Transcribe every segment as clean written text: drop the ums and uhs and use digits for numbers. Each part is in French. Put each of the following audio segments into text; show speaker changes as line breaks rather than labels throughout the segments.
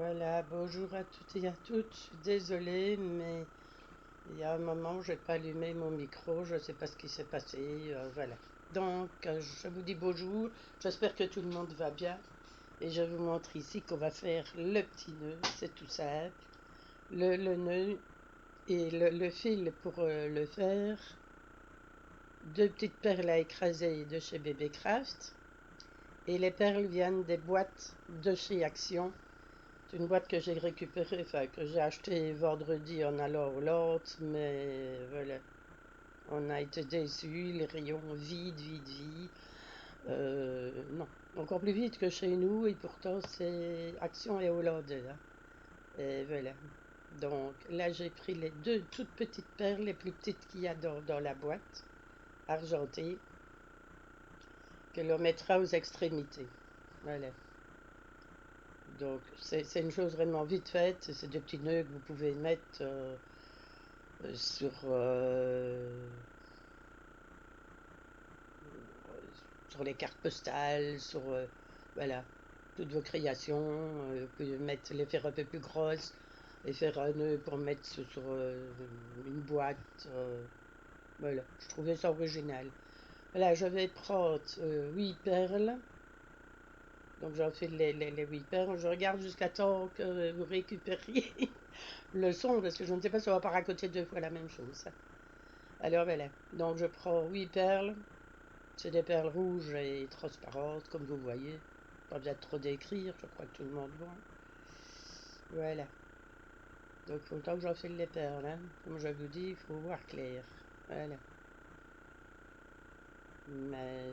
Voilà, bonjour à toutes et à toutes. Je suis désolée, mais il y a un moment où j'ai pas allumé mon micro. Je ne sais pas ce qui s'est passé. Voilà. Donc, je vous dis bonjour. J'espère que tout le monde va bien. Et je vous montre ici qu'on va faire le petit nœud. C'est tout simple. Le nœud et le fil pour le faire. Deux petites perles à écraser de chez Bébé Craft. Et les perles viennent des boîtes de chez Action. C'est une boîte que j'ai récupérée, enfin que j'ai achetée vendredi en allant au Lot, mais voilà, on a été déçus, les rayons vides. Non, encore plus vite que chez nous, et pourtant c'est Action et hollandais, hein. Et voilà. Donc là j'ai pris les deux toutes petites perles, les plus petites qu'il y a dans la boîte, argentées, que l'on mettra aux extrémités. Voilà. Donc c'est une chose vraiment vite faite, c'est des petits nœuds que vous pouvez mettre sur, sur les cartes postales, sur voilà, toutes vos créations. Vous pouvez mettre, les faire un peu plus grosses et faire un nœud pour mettre sur une boîte. Voilà, je trouvais ça original. Voilà, je vais prendre 8 perles. Donc j'en fais les 8 perles. Je regarde jusqu'à temps que vous récupériez le son, parce que je ne sais pas si on va pas raconter deux fois la même chose. Alors voilà, donc je prends 8 perles. C'est des perles rouges et transparentes, comme vous voyez. Pas besoin de trop d'écrire, je crois que tout le monde voit. Voilà. Donc il faut le temps que j'enfile les perles, hein. Comme je vous dis, il faut voir clair. Voilà. Mais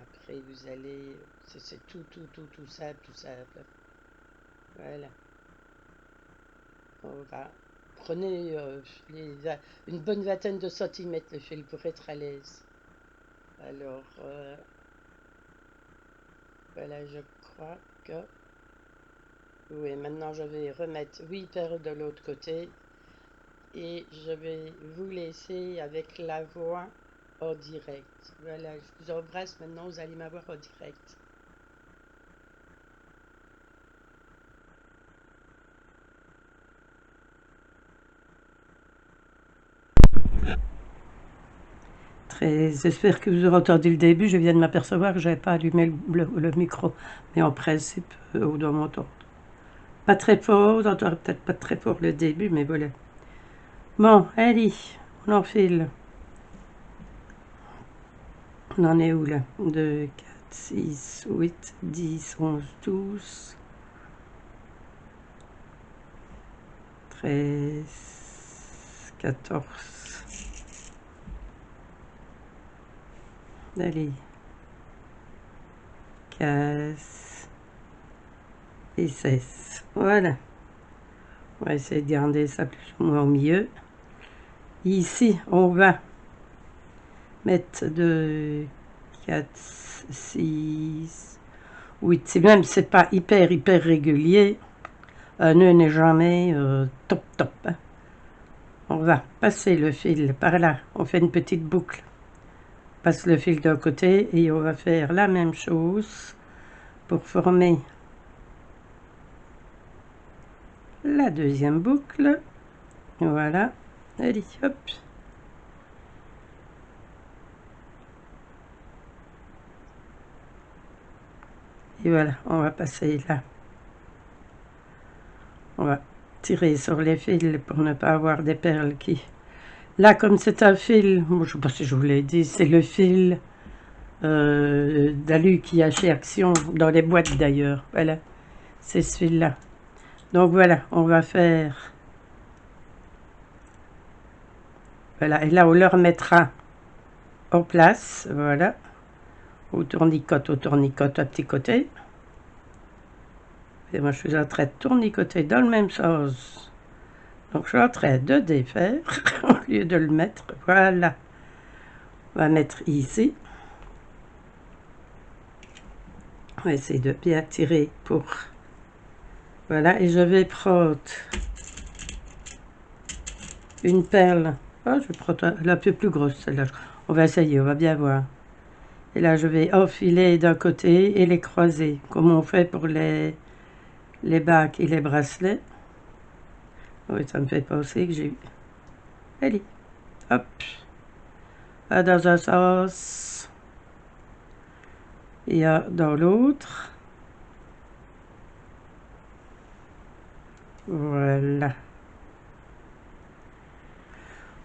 après vous allez... C'est tout simple, tout simple. Voilà. On va... Prenez une bonne vingtaine de centimètres le fil pour être à l'aise. Alors, voilà, je crois que... Oui, maintenant je vais remettre 8 perles de l'autre côté et je vais vous laisser avec la voix en direct. Voilà, je vous embrasse maintenant, vous allez m'avoir en direct. J'espère que vous aurez entendu le début. Je viens de m'apercevoir que je n'avais pas allumé le micro, mais en principe, on doit m'entendre. Pas très fort, vous n'entendrez peut-être pas très fort le début, mais voilà. Bon, allez, on enfile. On en est où là? 2, 4, 6, 8, 10, 11, 12, 13, 14. Allez. 15 et 16. Voilà. On va essayer de garder ça plus ou moins au milieu. Ici, on va mettre 2, 4, 6, 8. C'est même, c'est pas hyper régulier. Un nœud n'est jamais top, hein. On va passer le fil par là. On fait une petite boucle. Passe le fil d'un côté et on va faire la même chose pour former la deuxième boucle. Voilà. Allez, hop. Et voilà, on va passer là. On va tirer sur les fils pour ne pas avoir des perles qui... Là, comme c'est un fil, je ne sais pas si je vous l'ai dit, c'est le fil d'alu qu'il y a chez Action, dans les boîtes d'ailleurs. Voilà, c'est ce fil-là. Donc voilà, on va faire... Voilà, et là, on le remettra en place, voilà. Au tournicote, à petit côté. Et moi, je suis en train de tournicoter dans le même sens. Donc, je suis en train de défaire au lieu de le mettre. Voilà. On va mettre ici. On va essayer de bien tirer pour... Voilà. Et je vais prendre une perle. Oh, je prends la plus grosse, celle-là. On va essayer, on va bien voir. Et là, je vais enfiler d'un côté et les croiser, comme on fait pour les les bagues et les bracelets. Oui, ça me fait penser que j'ai... Allez, hop, dans un sens, et dans l'autre. Voilà.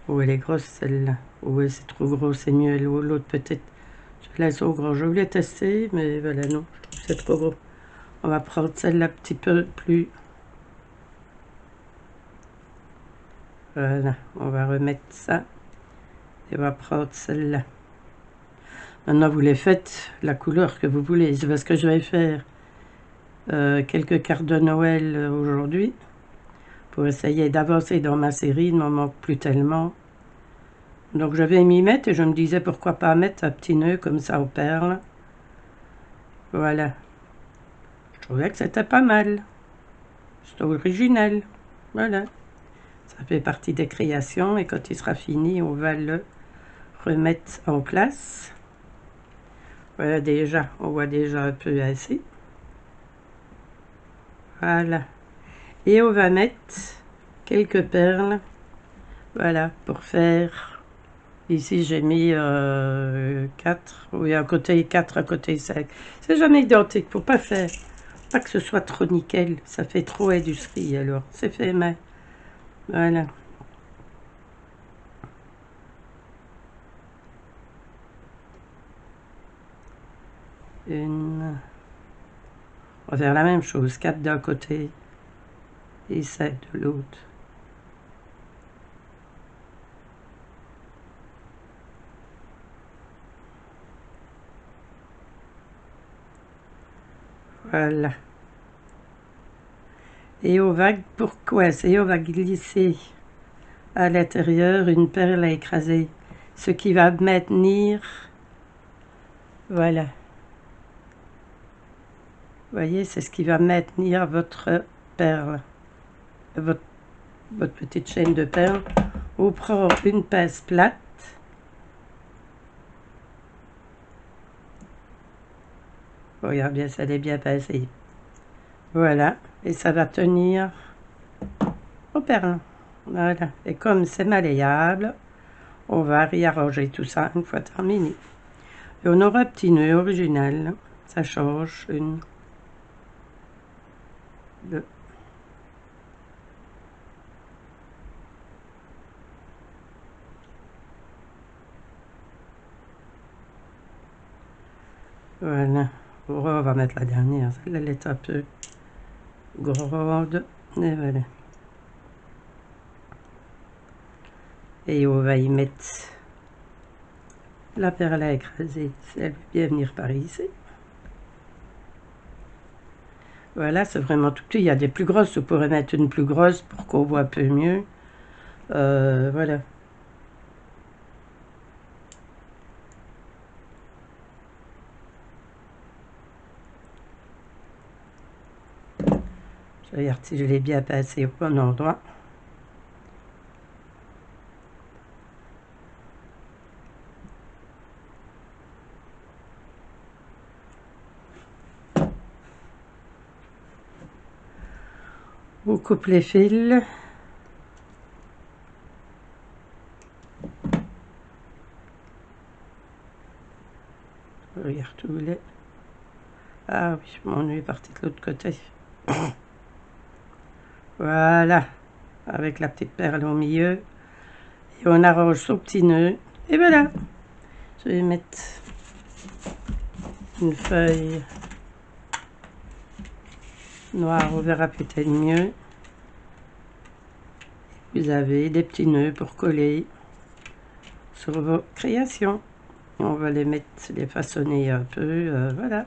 Oh, elle est grosse celle-là. Oui, c'est trop gros, c'est mieux. L'autre peut-être, je laisse au gros. Je voulais tester, mais voilà, non, je trouve que c'est trop gros. On va prendre celle-là un petit peu plus. Voilà, on va remettre ça. Et on va prendre celle-là. Maintenant, vous les faites la couleur que vous voulez. C'est parce que je vais faire quelques cartes de Noël aujourd'hui. Pour essayer d'avancer dans ma série. Il ne m'en manque plus tellement. Donc, je vais m'y mettre. Et je me disais, pourquoi pas mettre un petit nœud comme ça aux perles. Voilà. Je trouvais que c'était pas mal. C'est original. Voilà. Ça fait partie des créations. Et quand il sera fini, on va le remettre en place. Voilà, déjà, on voit déjà un peu assez. Voilà. Et on va mettre quelques perles. Voilà, pour faire... Ici, j'ai mis 4. Oui, un côté 4, un côté 5. C'est jamais identique. Faut pas faire... Pas que ce soit trop nickel. Ça fait trop industrie, alors. C'est fait main. Voilà. Une... On va faire la même chose. 4 d'un côté et 5 de l'autre. Voilà. Et on va... Pourquoi? Et on va glisser à l'intérieur une perle à écraser. Ce qui va maintenir... Voilà. Vous voyez, c'est ce qui va maintenir votre perle. Votre petite chaîne de perles. On prend une pince plate. Regarde bien, ça est bien pincée. Voilà. Et ça va tenir aux perles. Voilà. Et comme c'est malléable, on va réarranger tout ça une fois terminé. Et on aura un petit nœud original. Ça change. Une, deux. Voilà. On va mettre la dernière. Celle-là, elle est un peu grande. Et voilà. Et on va y mettre la perle à écraser. Elle veut bien venir par ici. Voilà, c'est vraiment tout petit. Il y a des plus grosses. Vous pourrez mettre une plus grosse pour qu'on voit un peu mieux. Voilà. Je regarde si je l'ai bien passé au bon endroit. On coupe les fils. Regarde où il est. Ah oui, mon nœud est parti de l'autre côté. Voilà, avec la petite perle au milieu. Et on arrange son petit nœud. Et voilà. Je vais mettre une feuille noire, on verra peut-être mieux. Vous avez des petits nœuds pour coller sur vos créations. On va les mettre, les façonner un peu, voilà.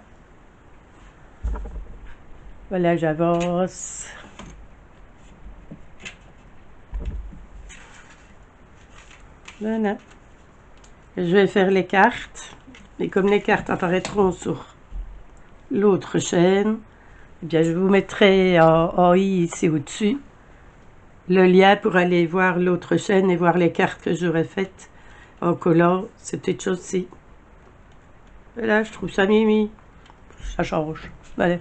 Voilà, j'avance. Voilà. Je vais faire les cartes. Et comme les cartes apparaîtront sur l'autre chaîne, eh bien, je vous mettrai en i ici au-dessus le lien pour aller voir l'autre chaîne et voir les cartes que j'aurais faites en collant ces petites choses-ci. Voilà, je trouve ça mimi. Ça change. Voilà.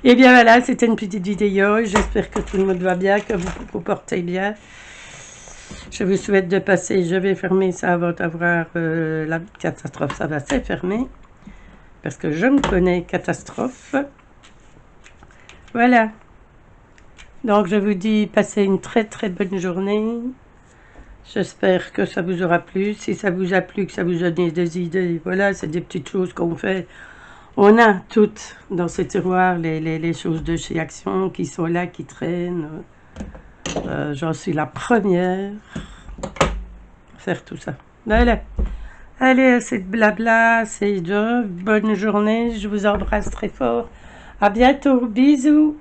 Et bien voilà, c'était une petite vidéo. J'espère que tout le monde va bien, que vous vous portez bien. Je vous souhaite de passer. Je vais fermer ça avant d'avoir la catastrophe. Ça va se fermer. Parce que je me connais, catastrophe. Voilà. Donc je vous dis, passez une très très bonne journée. J'espère que ça vous aura plu. Si ça vous a plu, que ça vous a donné des idées, voilà, c'est des petites choses qu'on fait. On a toutes dans ces tiroirs les choses de chez Action qui sont là, qui traînent. J'en suis la première à faire tout ça. Voilà. Allez, c'est de blabla, c'est de bonne journée. Je vous embrasse très fort. À bientôt. Bisous.